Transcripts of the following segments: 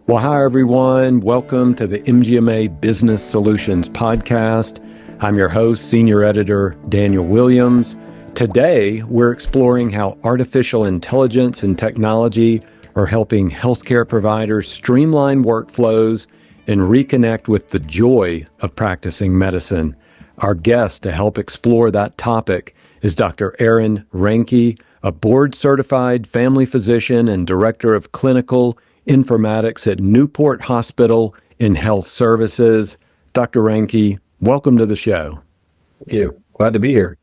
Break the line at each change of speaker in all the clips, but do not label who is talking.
Well, hi, everyone. Welcome to the MGMA Business Solutions Podcast. I'm your host, Senior Editor Daniel Williams. Today, we're exploring how artificial intelligence and technology are helping healthcare providers streamline workflows and reconnect with the joy of practicing medicine. Our guest to help explore that topic is Dr. Aaron Reinke, a board-certified family physician and director of clinical informatics at Newport Hospital in Health Services. Dr. Reinke, welcome to the show.
Thank you. Glad to be here.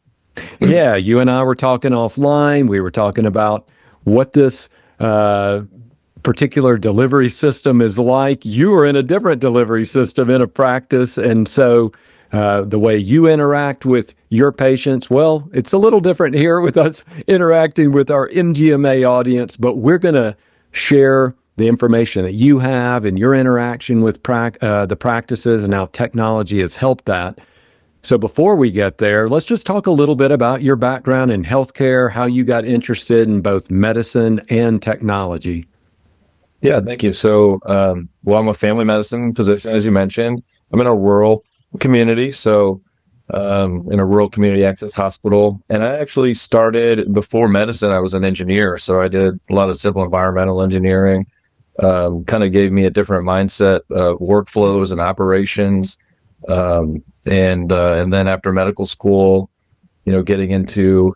Yeah, you and I were talking offline. We were talking about what this particular delivery system is like. You are in a different delivery system in a practice, and so the way you interact with your patients, well, it's a little different here with us interacting with our MGMA audience, but we're going to share the information that you have and your interaction with the practices and how technology has helped that. So before we get there, let's just talk a little bit about your background in healthcare, how you got interested in both medicine and technology.
Yeah, thank you. So, I'm a family medicine physician, as you mentioned. I'm in a rural community, so in a rural community access hospital. And I actually started before medicine. I was an engineer, so I did a lot of civil environmental engineering. Kind of gave me a different mindset of workflows and operations. And then after medical school, getting into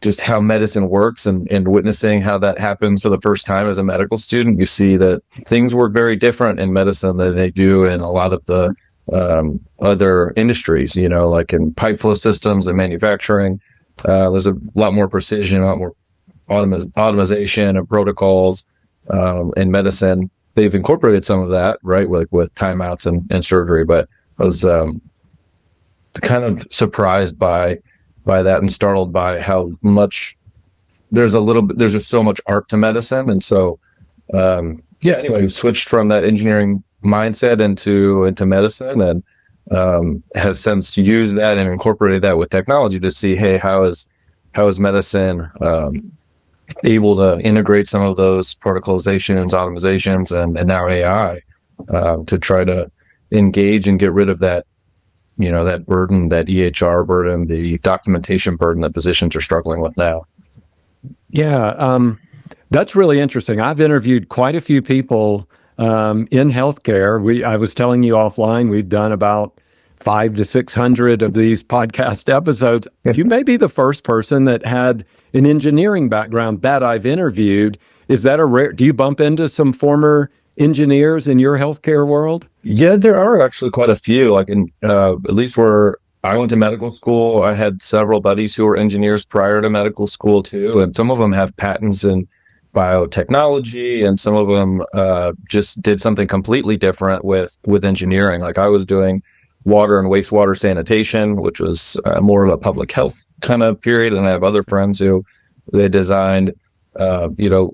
just how medicine works and witnessing how that happens for the first time as a medical student, you see that things work very different in medicine than they do in a lot of the other industries, like in pipe flow systems and manufacturing. There's a lot more precision, a lot more automation of protocols. In medicine, they've incorporated some of that, right, with timeouts and surgery. But I was kind of surprised by that and startled by how much there's just so much art to medicine. And so, anyway, we switched from that engineering mindset into medicine, and have since used that and incorporated that with technology to see, hey, how is medicine able to integrate some of those protocolizations, automatizations, and now AI to try to engage and get rid of that, that burden, that EHR burden, the documentation burden that physicians are struggling with now.
Yeah, that's really interesting. I've interviewed quite a few people in healthcare. I was telling you offline, we've done about 500 to 600 of these podcast episodes. You may be the first person that had an engineering background that I've interviewed. Is that do you bump into some former engineers in your healthcare world?
Yeah, there are actually quite a few. Like at least where I went to medical school, I had several buddies who were engineers prior to medical school too. And some of them have patents in biotechnology, and some of them just did something completely different with engineering. Like I was doing water and wastewater sanitation, which was more of a public health kind of period. And I have other friends who they designed,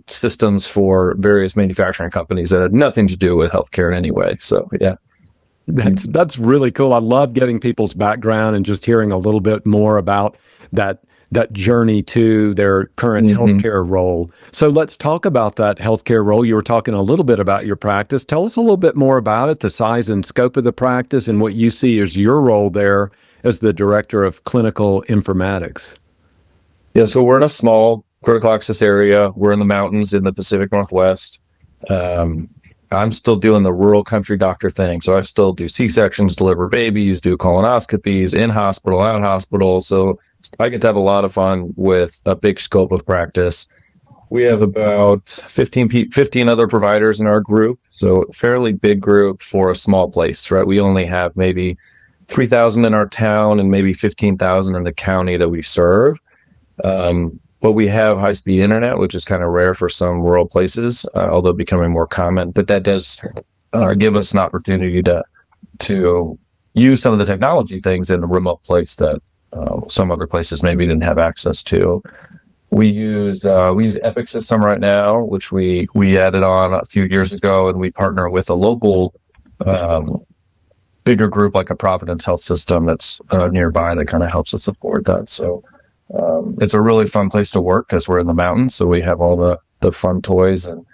systems for various manufacturing companies that had nothing to do with healthcare in any way. So, yeah.
That's really cool. I love getting people's background and just hearing a little bit more about that journey to their current healthcare role. So let's talk about that healthcare role. You were talking a little bit about your practice. Tell us a little bit more about it, the size and scope of the practice, and what you see as your role there as the director of clinical informatics.
Yeah, so we're in a small critical access area. We're in the mountains in the Pacific Northwest. I'm still doing the rural country doctor thing. So I still do C-sections, deliver babies, do colonoscopies, in hospital, out hospital. So I get to have a lot of fun with a big scope of practice. We have about 15 other providers in our group. So a fairly big group for a small place, right? We only have maybe 3,000 in our town and maybe 15,000 in the county that we serve. But we have high-speed internet, which is kind of rare for some rural places, although becoming more common. But that does give us an opportunity to use some of the technology things in a remote place that some other places maybe didn't have access to. We use Epic System right now, which we added on a few years ago, and we partner with a local bigger group like a Providence Health System that's nearby that kind of helps us support that. So it's a really fun place to work because we're in the mountains, so we have all the fun toys and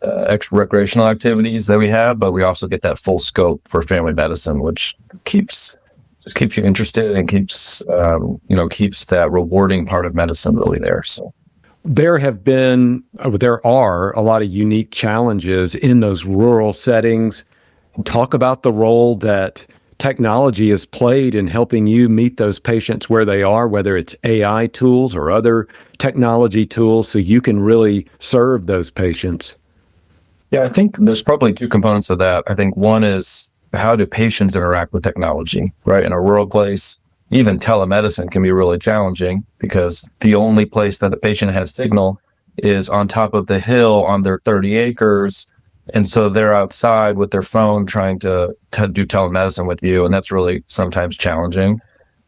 extra recreational activities that we have, but we also get that full scope for family medicine, which keeps you interested and keeps that rewarding part of medicine really there. So
there are a lot of unique challenges in those rural settings. Talk about the role that technology has played in helping you meet those patients where they are, whether it's AI tools or other technology tools, so you can really serve those patients.
Yeah, I think there's probably two components of that. I think one is, how do patients interact with technology, right? In a rural place, even telemedicine can be really challenging because the only place that the patient has signal is on top of the hill on their 30 acres. And so they're outside with their phone trying to do telemedicine with you. And that's really sometimes challenging.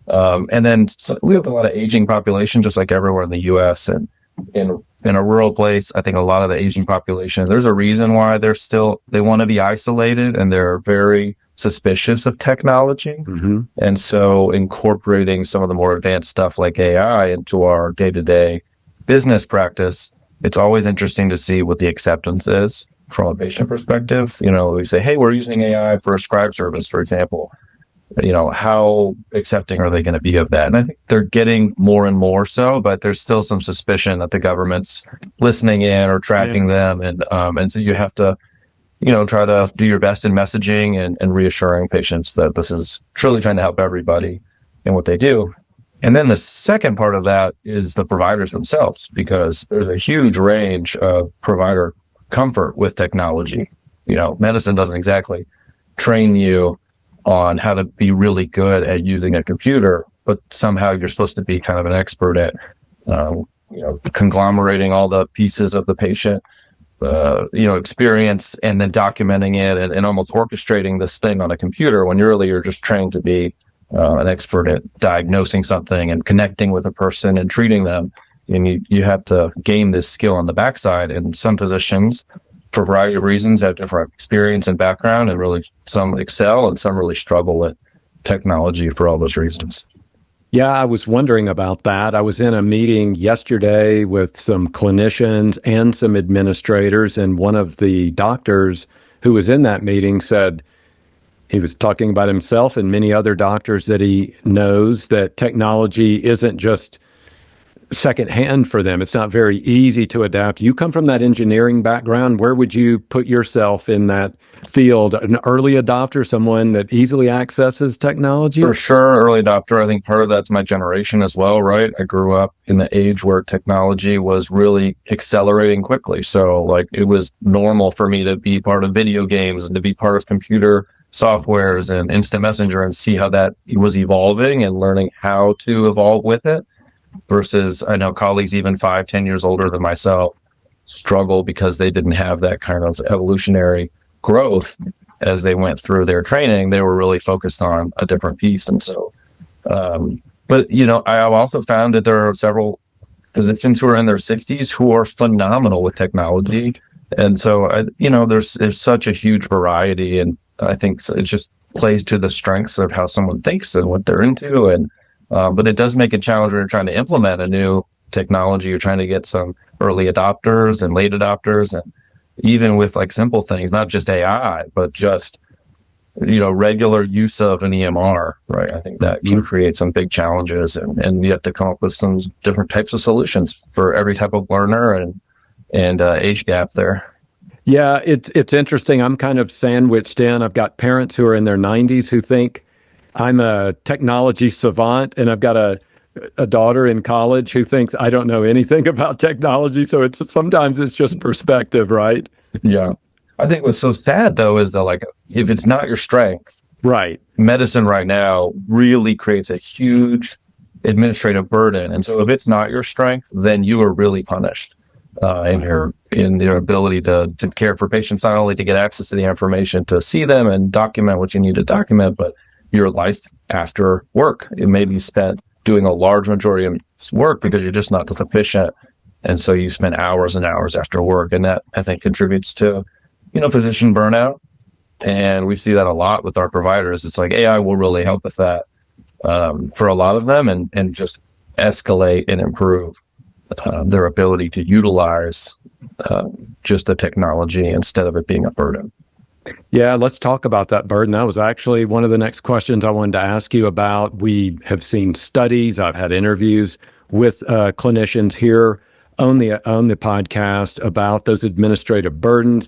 And then we have a lot of aging population, just like everywhere in the U.S. And in a rural place, I think a lot of the aging population, there's a reason why they want to be isolated and they're very suspicious of technology.
Mm-hmm.
And so incorporating some of the more advanced stuff like AI into our day-to-day business practice, it's always interesting to see what the acceptance is from a patient perspective. We say, hey, we're using AI for a scribe service, for example. How accepting are they going to be of that? And I think they're getting more and more so, but there's still some suspicion that the government's listening in or tracking them. And so you have to, try to do your best in messaging and reassuring patients that this is truly trying to help everybody in what they do. And then the second part of that is the providers themselves, because there's a huge range of provider comfort with technology. Medicine doesn't exactly train you on how to be really good at using a computer, but somehow you're supposed to be kind of an expert at, conglomerating all the pieces of the patient, experience and then documenting it and almost orchestrating this thing on a computer when you're just trained to be an expert at diagnosing something and connecting with a person and treating them. And you have to gain this skill on the backside. And some physicians, for a variety of reasons, have different experience and background, and really some excel and some really struggle with technology for all those reasons.
Yeah, I was wondering about that. I was in a meeting yesterday with some clinicians and some administrators, and one of the doctors who was in that meeting said he was talking about himself and many other doctors that he knows, that technology isn't just secondhand for them. It's not very easy to adapt. You come from that engineering background. Where would you put yourself in that field? An early adopter, someone that easily accesses technology?
For sure, early adopter. I think part of that's my generation as well, right? I grew up in the age where technology was really accelerating quickly. So it was normal for me to be part of video games and to be part of computer softwares and instant messenger and see how that was evolving and learning how to evolve with it. Versus, I know colleagues even 5-10 years older than myself struggle because they didn't have that kind of evolutionary growth as they went through their training. They were really focused on a different piece. And so, but I also found that there are several physicians who are in their 60s who are phenomenal with technology. And so, there's such a huge variety, and I think it just plays to the strengths of how someone thinks and what they're into. And but it does make a challenge when you're trying to implement a new technology. You're trying to get some early adopters and late adopters, and even with simple things, not just AI, but just, regular use of an EMR, right? I think that can create some big challenges, and you have to come up with some different types of solutions for every type of learner and age gap there.
Yeah, it's interesting. I'm kind of sandwiched in. I've got parents who are in their 90s who think I'm a technology savant, and I've got a daughter in college who thinks I don't know anything about technology. So sometimes it's just perspective, right?
Yeah. I think what's so sad though is that if it's not your strength,
right,
medicine right now really creates a huge administrative burden. And so if it's not your strength, then you are really punished in your ability to care for patients, not only to get access to the information, to see them and document what you need to document, but your life after work. It may be spent doing a large majority of work because you're just not sufficient. And so you spend hours and hours after work. And that, I think, contributes to, physician burnout. And we see that a lot with our providers. It's AI will really help with that for a lot of them and just escalate and improve their ability to utilize just a technology instead of it being a burden.
Yeah, let's talk about that burden. That was actually one of the next questions I wanted to ask you about. We have seen studies. I've had interviews with clinicians here on the podcast about those administrative burdens,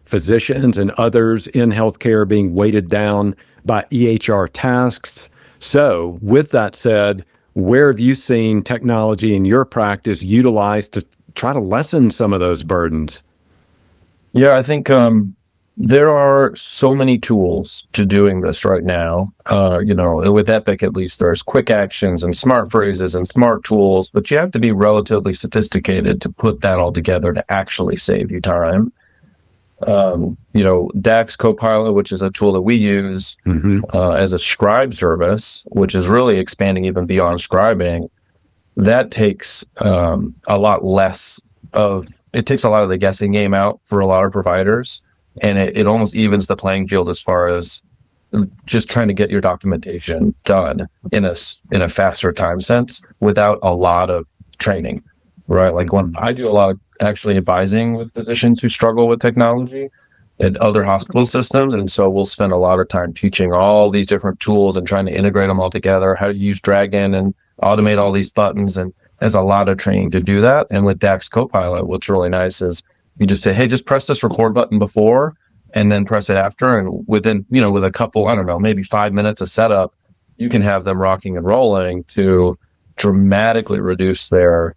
physicians and others in healthcare being weighted down by EHR tasks. So with that said, where have you seen technology in your practice utilized to try to lessen some of those burdens?
Yeah, I think there are so many tools to doing this right now. With Epic, at least, there's quick actions and smart phrases and smart tools, but you have to be relatively sophisticated to put that all together to actually save you time. DAX Copilot, which is a tool that we use as a scribe service, which is really expanding even beyond scribing, that takes a lot of the guessing game out for a lot of providers. And it almost evens the playing field as far as just trying to get your documentation done in a faster time sense without a lot of training, right? Like when I do a lot of actually advising with physicians who struggle with technology at other hospital systems. And so we'll spend a lot of time teaching all these different tools and trying to integrate them all together, how to use Dragon and automate all these buttons. And there's a lot of training to do that. And with DAX Copilot, what's really nice is you just say, hey, just press this record button before and then press it after. And within, with a couple, I don't know, maybe 5 minutes of setup, you can have them rocking and rolling to dramatically reduce their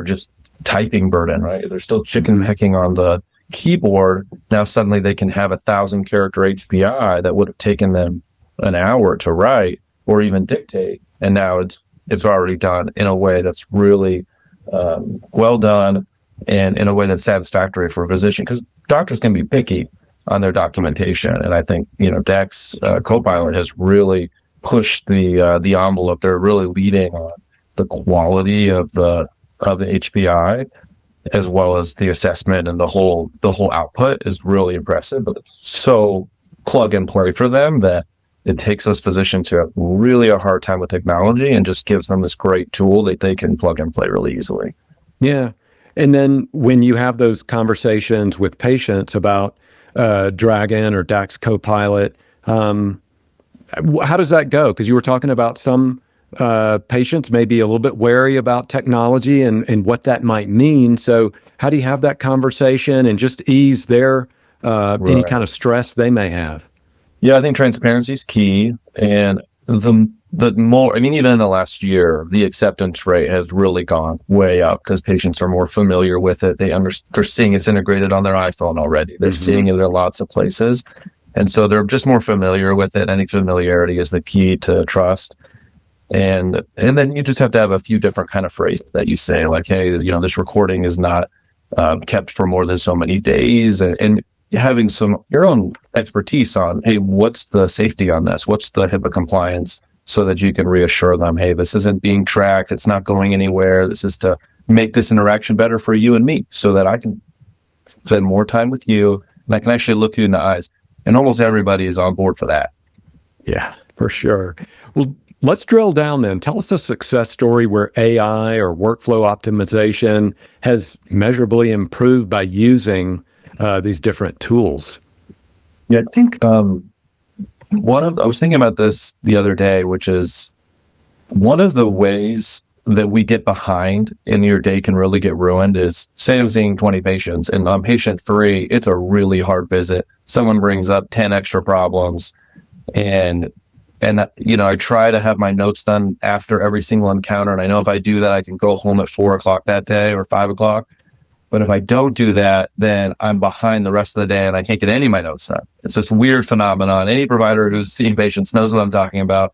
just typing burden, right? They're still chicken pecking on the keyboard. Now suddenly they can have 1,000-character HPI that would have taken them an hour to write or even dictate. And now it's already done in a way that's really well done and in a way that's satisfactory for a physician, because doctors can be picky on their documentation. And I think, DAX Copilot has really pushed the envelope. They're really leading on the quality of the HPI, as well as the assessment, and the whole output is really impressive. But it's so plug and play for them that it takes those physicians who have really a hard time with technology and just gives them this great tool that they can plug and play really easily.
Yeah. And then when you have those conversations with patients about Dragon or DAX Copilot, how does that go? Because you were talking about some patients may be a little bit wary about technology and what that might mean. So how do you have that conversation and just ease their any kind of stress they may have?
Yeah, I think transparency is key. And the more, even in the last year, the acceptance rate has really gone way up because patients are more familiar with it. They're seeing it's integrated on their iPhone already. They're seeing it in lots of places. And so they're just more familiar with it. I think familiarity is the key to trust. And then you just have to have a few different kind of phrases that you say, like, hey, this recording is not kept for more than so many days, and having your own expertise on, hey, what's the safety on this? What's the HIPAA compliance, so that you can reassure them, hey, this isn't being tracked. It's not going anywhere. This is to make this interaction better for you and me so that I can spend more time with you and I can actually look you in the eyes. And almost everybody is on board for that.
Yeah, for sure. Well, let's drill down then. Tell us a success story where AI or workflow optimization has measurably improved by using these different tools.
Yeah, I think I was thinking about this the other day, which is one of the ways that we get behind and your day can really get ruined is, say I'm seeing 20 patients and on patient 3, it's a really hard visit. Someone brings up 10 extra problems and I try to have my notes done after every single encounter. And I know if I do that, I can go home at 4:00 that day or 5:00. But if I don't do that, then I'm behind the rest of the day and I can't get any of my notes done. It's this weird phenomenon. Any provider who's seeing patients knows what I'm talking about.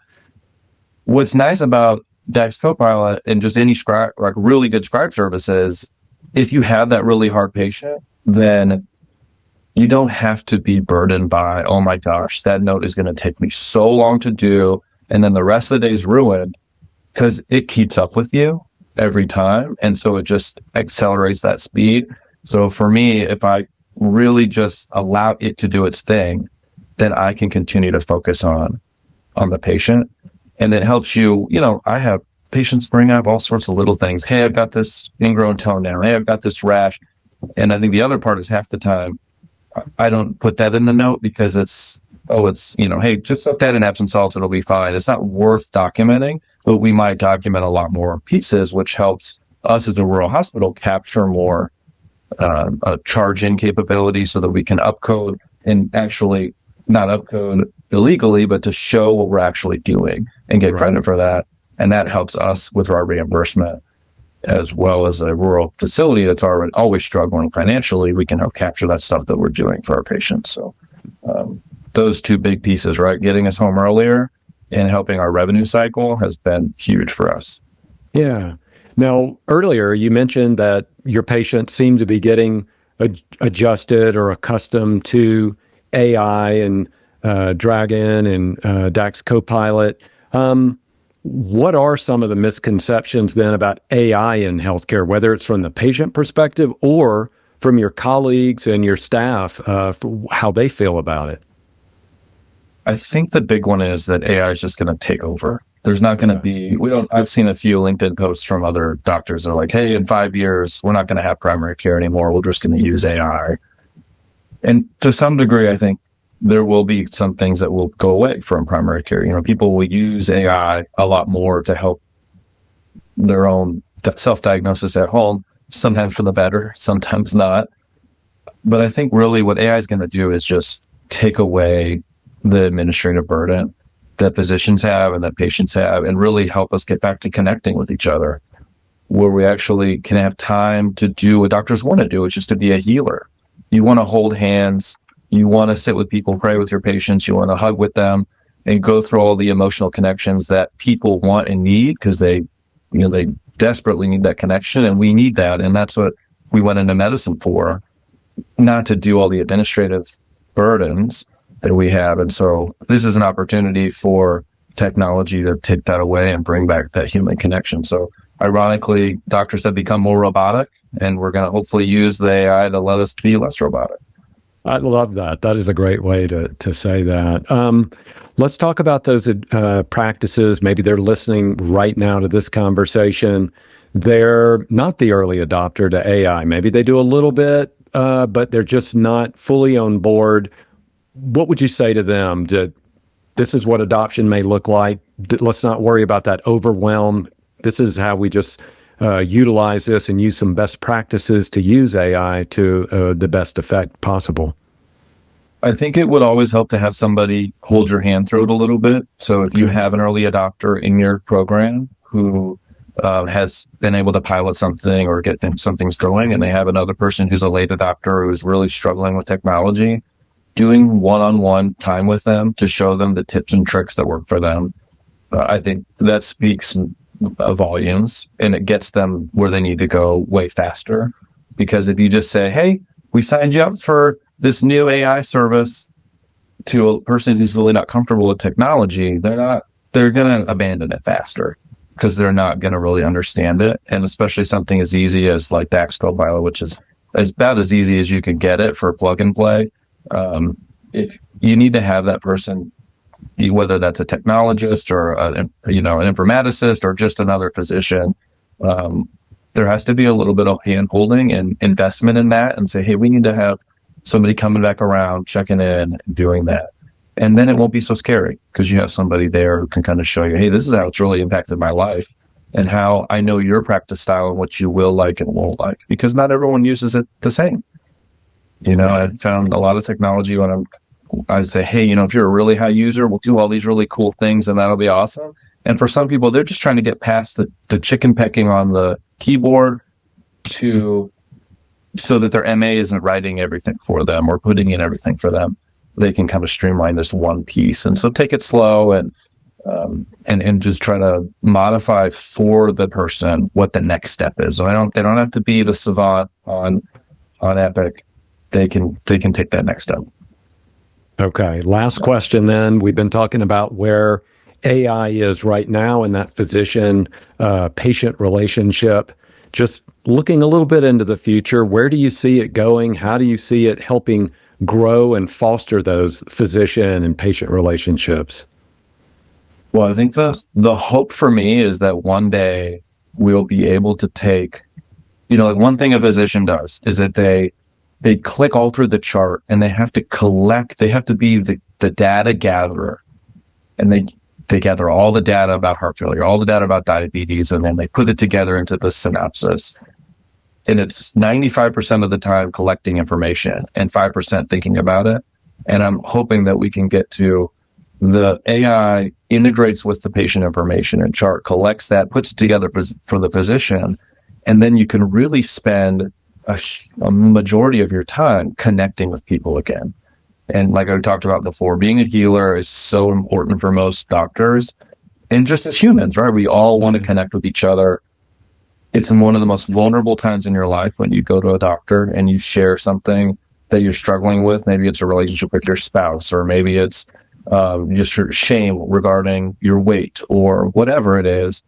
What's nice about DAX Copilot and just any scribe, like really good scribe services, if you have that really hard patient, then you don't have to be burdened by, oh my gosh, that note is going to take me so long to do. And then the rest of the day is ruined, because it keeps up with you every time. And so it just accelerates that speed. So for me, if I really just allow it to do its thing, then I can continue to focus on the patient. And it helps you, I have patients bring up all sorts of little things. Hey, I've got this ingrown toenail. Hey, I've got this rash. And I think the other part is half the time I don't put that in the note because it's, hey, just set that in Epsom salts, it'll be fine. It's not worth documenting, but we might document a lot more pieces, which helps us as a rural hospital capture more charge-in capability so that we can upcode and actually not upcode illegally, but to show what we're actually doing and get credit for that. And that helps us with our reimbursement, as well as a rural facility that's already always struggling financially. We can help capture that stuff that we're doing for our patients. So those two big pieces, right? Getting us home earlier and helping our revenue cycle has been huge for us.
Yeah. Now, earlier you mentioned that your patients seem to be getting adjusted or accustomed to AI and Dragon and DAX Copilot. What are some of the misconceptions then about AI in healthcare, whether it's from the patient perspective or from your colleagues and your staff, how they feel about it?
I think the big one is that AI is just going to take over. There's not going to be, I've seen a few LinkedIn posts from other doctors that are like, hey, in 5 years, we're not going to have primary care anymore. We're just going to use AI. And to some degree, I think there will be some things that will go away from primary care. People will use AI a lot more to help their own self-diagnosis at home, sometimes for the better, sometimes not. But I think really what AI is going to do is just take away the administrative burden that physicians have and that patients have, and really help us get back to connecting with each other, where we actually can have time to do what doctors want to do, which is to be a healer. You want to hold hands. You want to sit with people, pray with your patients. You want to hug with them and go through all the emotional connections that people want and need, because they desperately need that connection, and we need that. And that's what we went into medicine for, not to do all the administrative burdens that we have. And so this is an opportunity for technology to take that away and bring back that human connection. So ironically, doctors have become more robotic, and we're going to hopefully use the AI to let us be less robotic.
I love that. That is a great way to say that. Let's talk about those practices. Maybe they're listening right now to this conversation. They're not the early adopter to AI. Maybe they do a little bit, but they're just not fully on board. What would you say to them? This is what adoption may look like. Let's not worry about that overwhelm. This is how we just utilize this and use some best practices to use AI to the best effect possible.
I think it would always help to have somebody hold your hand through it a little bit. So if you have an early adopter in your program who has been able to pilot something or get some things going, and they have another person who's a late adopter who's really struggling with technology, doing one-on-one time with them to show them the tips and tricks that work for them, I think that speaks volumes, and it gets them where they need to go way faster. Because if you just say, hey, we signed you up for this new AI service, to a person who's really not comfortable with technology, they're going to abandon it faster because they're not going to really understand it. And especially something as easy as like DAX Copilot, which is about as easy as you can get it for plug and play. If you need to have that person, whether that's a technologist or an informaticist or just another physician, there has to be a little bit of hand holding and investment in that, and say, hey, we need to have somebody coming back around, checking in, and doing that. And then it won't be so scary because you have somebody there who can kind of show you, hey, this is how it's really impacted my life, and how I know your practice style and what you will like and won't like, because not everyone uses it the same. I found a lot of technology when I say, hey, if you're a really high user, we'll do all these really cool things and that'll be awesome. And for some people, they're just trying to get past the chicken pecking on the keyboard so that their MA isn't writing everything for them or putting in everything for them. They can kind of streamline this one piece. And so take it slow and just try to modify for the person what the next step is. So they don't have to be the savant on Epic. They can take that next step.
Okay. Last question then. We've been talking about where AI is right now in that physician-patient relationship. Just looking a little bit into the future, where do you see it going? How do you see it helping grow and foster those physician and patient relationships?
Well, I think the hope for me is that one day we'll be able to take, like one thing a physician does is that they click all through the chart and they have to be the data gatherer. And they gather all the data about heart failure, all the data about diabetes, and then they put it together into the synopsis. And it's 95% of the time collecting information and 5% thinking about it. And I'm hoping that we can get to the AI integrates with the patient information and chart, collects that, puts it together for the physician. And then you can really spend a majority of your time connecting with people again. And like I talked about before, being a healer is so important for most doctors. And just as humans, right? We all want to connect with each other. It's in one of the most vulnerable times in your life when you go to a doctor and you share something that you're struggling with. Maybe it's a relationship with your spouse, or maybe it's just your shame regarding your weight or whatever it is.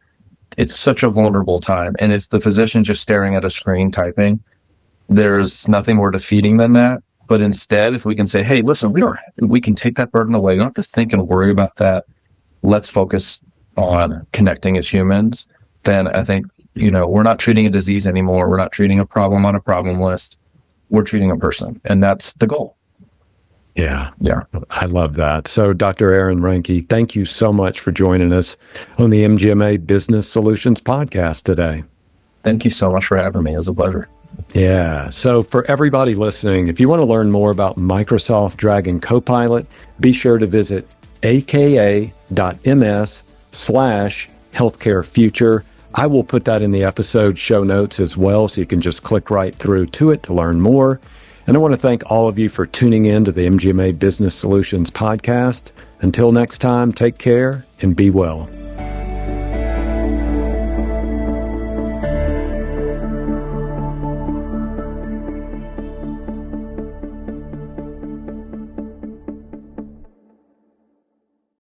It's such a vulnerable time. And if the physician's just staring at a screen typing, there's nothing more defeating than that. But instead, if we can say, hey, listen, we can take that burden away. You don't have to think and worry about that. Let's focus on connecting as humans. Then I think, we're not treating a disease anymore. We're not treating a problem on a problem list. We're treating a person. And that's the goal.
Yeah. I love that. So Dr. Aaron Reinke, thank you so much for joining us on the MGMA Business Solutions Podcast today.
Thank you so much for having me. It was a pleasure.
Yeah. So for everybody listening, if you want to learn more about Microsoft Dragon Copilot, be sure to visit aka.ms/healthcarefuture. I will put that in the episode show notes as well, so you can just click right through to it to learn more. And I want to thank all of you for tuning in to the MGMA Business Solutions Podcast. Until next time, take care and be well.